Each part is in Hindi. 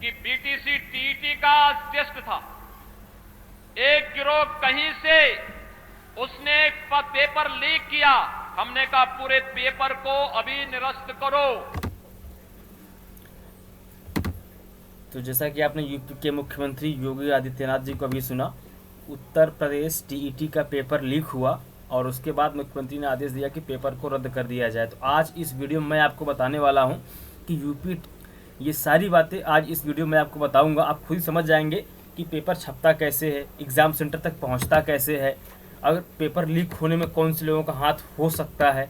कि बीटीसी टीईटी का टेस्ट था। एक गिरोह कहीं से उसने पेपर लीक किया। हमने कहा पूरे पेपर को अभी निरस्त करो। तो जैसा कि आपने यूपी के मुख्यमंत्री योगी आदित्यनाथ जी को अभी सुना, उत्तर प्रदेश टीईटी का पेपर लीक हुआ और उसके बाद मुख्यमंत्री ने आदेश दिया कि पेपर को रद्द कर दिया जाए। तो आज इस वीडियो में मैं आपको बताने वाला हूं कि यूपी, ये सारी बातें आज इस वीडियो में आपको बताऊंगा। आप खुद ही समझ जाएंगे कि पेपर छपता कैसे है, एग्ज़ाम सेंटर तक पहुंचता कैसे है, अगर पेपर लीक होने में कौन से लोगों का हाथ हो सकता है।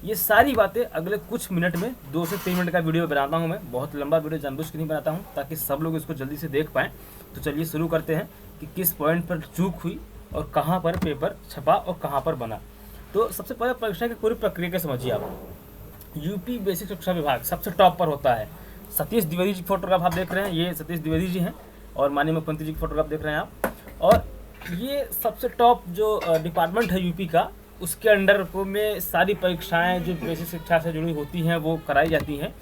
ये सारी बातें अगले कुछ मिनट में, 2 से 3 मिनट का वीडियो बनाता हूँ। मैं बहुत लंबा वीडियो जानबूझ के नहीं बनाता हूँ ताकि सब लोग इसको जल्दी से देख पाएँ। तो चलिए शुरू करते हैं कि किस पॉइंट पर चूक हुई और कहाँ पर पेपर छपा और कहाँ पर बना। तो सबसे पहले परीक्षा की पूरी प्रक्रिया को समझिए आप। यूपी बेसिक शिक्षा विभाग सबसे टॉप पर होता है। सतीश द्विवेदी जी फोटोग्राफ आप देख रहे हैं, ये सतीश द्विवेदी जी हैं और माननीय मुख्यमंत्री जी की फोटोग्राफ देख रहे हैं आप। और ये सबसे टॉप जो डिपार्टमेंट है यूपी का, उसके अंडर में सारी परीक्षाएं जो बेसिक शिक्षा से जुड़ी होती हैं वो कराई जाती हैं।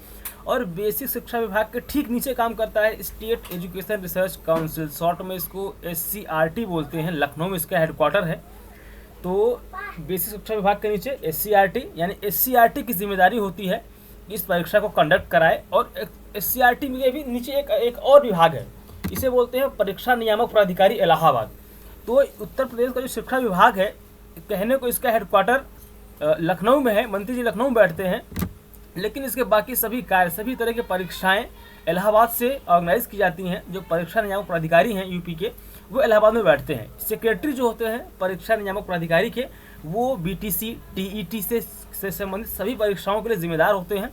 और बेसिक शिक्षा विभाग के ठीक नीचे काम करता है state education research council, short में इसको SCRT बोलते हैं। लखनऊ में इसका हेडक्वार्टर है। तो बेसिक शिक्षा विभाग के नीचे SCRT, यानी SCRT की जिम्मेदारी होती है इस परीक्षा को कंडक्ट कराए। और SCRT में भी नीचे एक और विभाग है, इसे बोलते हैं परीक्षा नियामक प्राधिकारी इलाहाबाद। तो उत्तर प्रदेश का जो शिक्षा विभाग है, कहने को इसका हेडक्वार्टर लखनऊ में है, मंत्री जी लखनऊ में बैठते हैं, लेकिन इसके बाकी सभी कार्य, सभी तरह की परीक्षाएं इलाहाबाद से ऑर्गेनाइज की जाती हैं। जो परीक्षा नियामक प्राधिकारी हैं यूपी के, वो इलाहाबाद में बैठते हैं। सेक्रेटरी जो होते हैं परीक्षा नियामक प्राधिकारी के, वो BTC TET से संबंधित सभी परीक्षाओं के लिए जिम्मेदार होते हैं।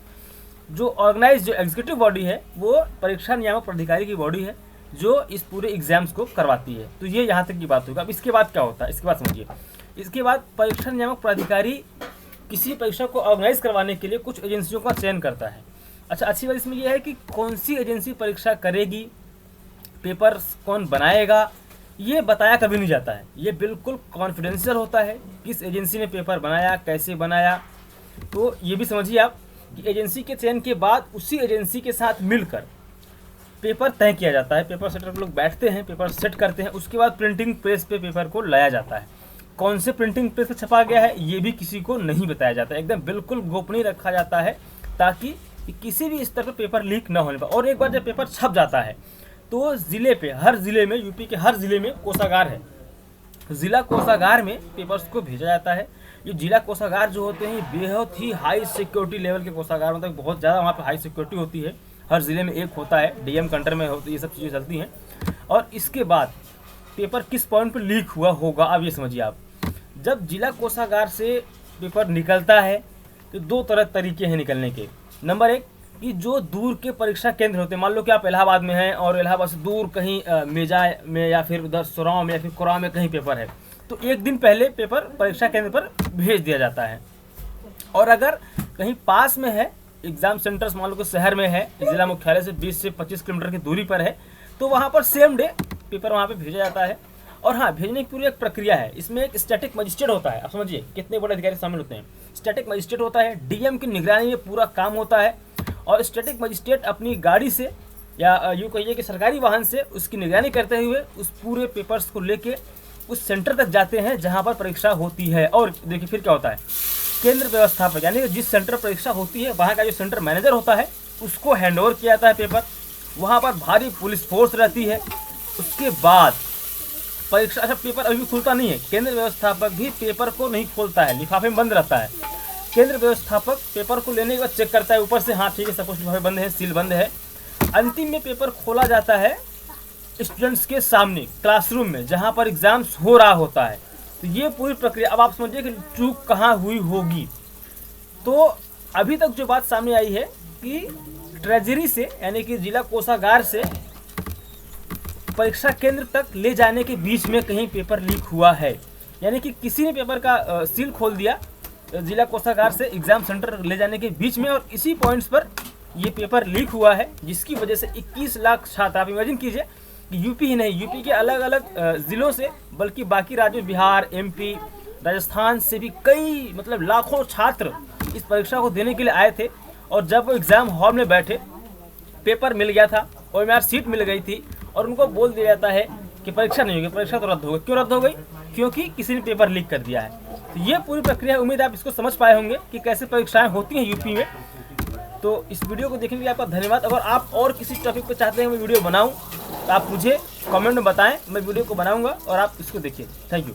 जो ऑर्गेनाइज, जो एग्जीक्यूटिव बॉडी है, वो परीक्षा नियामक प्राधिकारी की बॉडी है जो इस पूरे एग्जाम्स को करवाती है। तो ये यहाँ तक की बात होगी। अब इसके बाद क्या होता है, इसके बाद समझिए। इसके बाद परीक्षा नियामक प्राधिकारी किसी परीक्षा को ऑर्गेनाइज करवाने के लिए कुछ एजेंसियों का चयन करता है। अच्छा, अच्छी बात इसमें यह है कि कौन सी एजेंसी परीक्षा करेगी, पेपर कौन बनाएगा, ये बताया कभी नहीं जाता है। ये बिल्कुल कॉन्फिडेंशियल होता है, किस एजेंसी ने पेपर बनाया, कैसे बनाया। तो ये भी समझिए आप कि एजेंसी के चयन के बाद उसी एजेंसी के साथ मिलकर पेपर तय किया जाता है। पेपर सेटर के लोग बैठते हैं, पेपर सेट करते हैं, उसके बाद प्रिंटिंग प्रेस पे पेपर को लाया जाता है। कौन से प्रिंटिंग प्रेस पे छपा गया है ये भी किसी को नहीं बताया जाता है, एकदम बिल्कुल गोपनीय रखा जाता है ताकि किसी भी स्तर पर पेपर लीक न होने पाए। और एक बार जब पेपर छप जाता है तो ज़िले पे, हर ज़िले में, यूपी के हर ज़िले में कोषागार है। ज़िला कोषागार में पेपर्स को भेजा जाता है। ये जिला कोषागार जो होते हैं बेहद ही हाई सिक्योरिटी लेवल के कोषागार, मतलब बहुत ज़्यादा वहाँ पे हाई सिक्योरिटी होती है। हर ज़िले में एक होता है, DM कंटर में होती, ये सब चीज़ें चलती हैं। और इसके बाद पेपर किस पॉइंट पर लीक हुआ होगा, अब ये समझिए आप। जब जिला कोषागार से पेपर निकलता है तो 2 तरीके हैं निकलने के। नंबर 1 कि जो दूर के परीक्षा केंद्र होते हैं, मान लो कि आप इलाहाबाद में हैं और इलाहाबाद से दूर कहीं मेजा में या फिर उधर सुराव में या फिर कुराव में कहीं पेपर है, तो एक दिन पहले पेपर परीक्षा केंद्र पर भेज दिया जाता है। और अगर कहीं पास में है एग्ज़ाम सेंटर्स, मान लो कि शहर में है, जिला मुख्यालय से 20 से 25 किलोमीटर की दूरी पर है, तो वहाँ पर सेम डे पेपर वहाँ पे भेजा जाता है। और हाँ, भेजने की पूरी एक प्रक्रिया है। इसमें एक स्टैटिक मजिस्ट्रेट होता है। आप समझिए कितने बड़े अधिकारी शामिल होते हैं। स्टैटिक मजिस्ट्रेट होता है, DM की निगरानी में पूरा काम होता है। और स्टैटिक मजिस्ट्रेट अपनी गाड़ी से या यूँ कहिए कि सरकारी वाहन से उसकी निगरानी करते हुए उस पूरे पेपर्स को लेके उस सेंटर तक जाते हैं जहाँ पर परीक्षा होती है। और देखिए फिर क्या होता है, केंद्र व्यवस्थापक, यानी कि जिस सेंटर परीक्षा होती है वहाँ का जो सेंटर मैनेजर होता है उसको हैंडओवर किया जाता है पेपर। वहाँ पर भारी पुलिस फोर्स रहती है। उसके बाद परीक्षा, अच्छा पेपर अभी खुलता नहीं है, केंद्र व्यवस्थापक भी पेपर को नहीं खोलता है, लिफाफे में बंद रहता है। केंद्र व्यवस्थापक पेपर को लेने के बाद चेक करता है ऊपर से, हाँ ठीक है, सब कुछ लिफाफे बंद है, सील बंद है। अंतिम में पेपर खोला जाता है स्टूडेंट्स के सामने क्लासरूम में जहाँ पर एग्जाम्स हो रहा होता है। तो ये पूरी प्रक्रिया। अब आप समझिए कि चूक कहाँ हुई होगी। तो अभी तक जो बात सामने आई है कि ट्रेजरी से, यानी कि जिला कोषागार से परीक्षा केंद्र तक ले जाने के बीच में कहीं पेपर लीक हुआ है, यानी कि किसी ने पेपर का सील खोल दिया जिला कोषागार से एग्जाम सेंटर ले जाने के बीच में, और इसी पॉइंट्स पर ये पेपर लीक हुआ है, जिसकी वजह से 21 लाख छात्र, आप इमेजिन कीजिए कि यूपी ही नहीं, यूपी के अलग अलग ज़िलों से, बल्कि बाकी राज्यों, बिहार, MP, राजस्थान से भी कई, मतलब लाखों छात्र इस परीक्षा को देने के लिए आए थे। और जब वो एग्ज़ाम हॉल में बैठे, पेपर मिल गया था, OMR सीट मिल गई थी और उनको बोल दिया जाता है कि परीक्षा नहीं होगी, परीक्षा तो रद्द हो गई। क्यों रद्द हो गई? क्योंकि किसी ने पेपर लीक कर दिया है। तो ये पूरी प्रक्रिया, उम्मीद आप इसको समझ पाए होंगे कि कैसे परीक्षाएं होती हैं यूपी में। तो इस वीडियो को देखने के लिए आपका धन्यवाद। अगर आप और किसी टॉपिक पर चाहते हैं मैं वीडियो बनाऊं तो आप मुझे कमेंट में बताएं, मैं वीडियो को बनाऊंगा और आप इसको देखिए। Thank you.